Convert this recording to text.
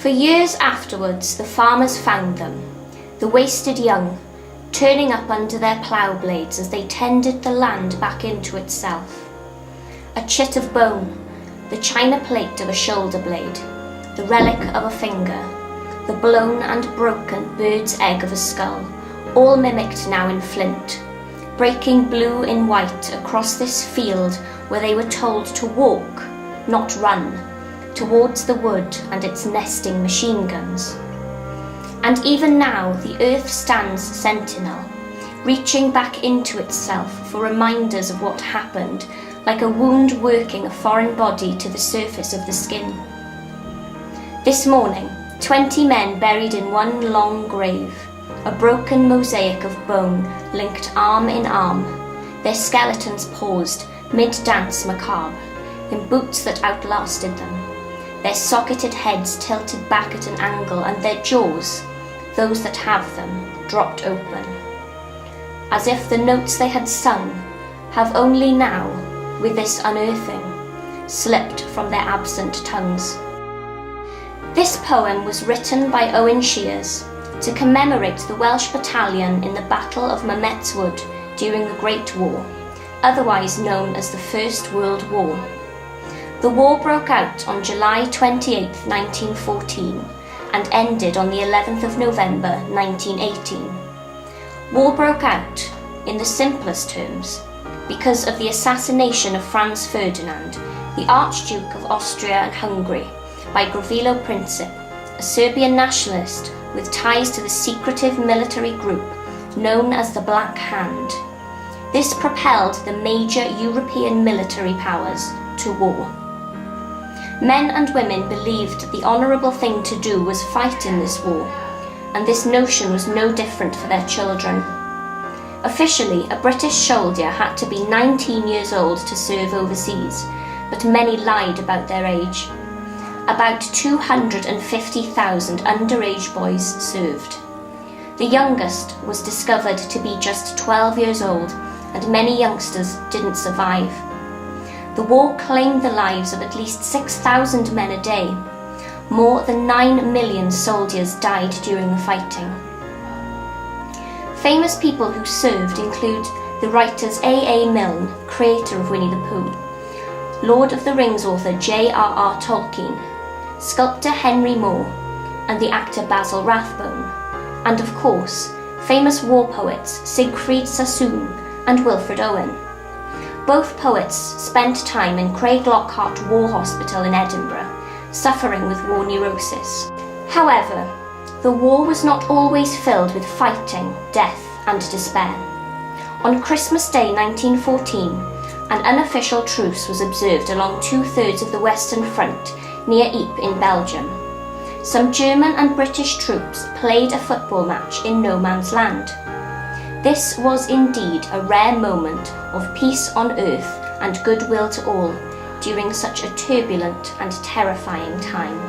For years afterwards, the farmers found them, the wasted young, turning up under their plough blades as they tended the land back into itself. A chit of bone, the china plate of a shoulder blade, the relic of a finger, the blown and broken bird's egg of a skull, all mimicked now in flint, breaking blue in white across this field where they were told to walk, not run, towards the wood and its nesting machine guns. And even now the earth stands sentinel, reaching back into itself for reminders of what happened, like a wound working a foreign body to the surface of the skin. This morning, 20 men buried in one long grave, a broken mosaic of bone linked arm in arm, their skeletons paused, mid-dance macabre, in boots that outlasted them, their socketed heads tilted back at an angle and their jaws, those that have them, dropped open, as if the notes they had sung have only now, with this unearthing, slipped from their absent tongues. This poem was written by Owen Shears to commemorate the Welsh battalion in the Battle of Mametz Wood during the Great War, otherwise known as the First World War. The war broke out on July 28, 1914, and ended on the 11th of November 1918. War broke out, in the simplest terms, because of the assassination of Franz Ferdinand, the Archduke of Austria and Hungary, by Gavrilo Princip, a Serbian nationalist with ties to the secretive military group known as the Black Hand. This propelled the major European military powers to war. Men and women believed the honourable thing to do was fight in this war, and this notion was no different for their children. Officially, a British soldier had to be 19 years old to serve overseas, but many lied about their age. About 250,000 underage boys served. The youngest was discovered to be just 12 years old, and many youngsters didn't survive. The war claimed the lives of at least 6,000 men a day. More than 9 million soldiers died during the fighting. Famous people who served include the writers A.A. Milne, creator of Winnie the Pooh, Lord of the Rings author J.R.R. Tolkien, sculptor Henry Moore, and the actor Basil Rathbone, and of course, famous war poets Siegfried Sassoon and Wilfred Owen. Both poets spent time in Craig Lockhart War Hospital in Edinburgh, suffering with war neurosis. However, the war was not always filled with fighting, death, and despair. On Christmas Day 1914, an unofficial truce was observed along 2/3 of the Western Front near Ypres in Belgium. Some German and British troops played a football match in no man's land. This was indeed a rare moment of peace on earth and goodwill to all during such a turbulent and terrifying time.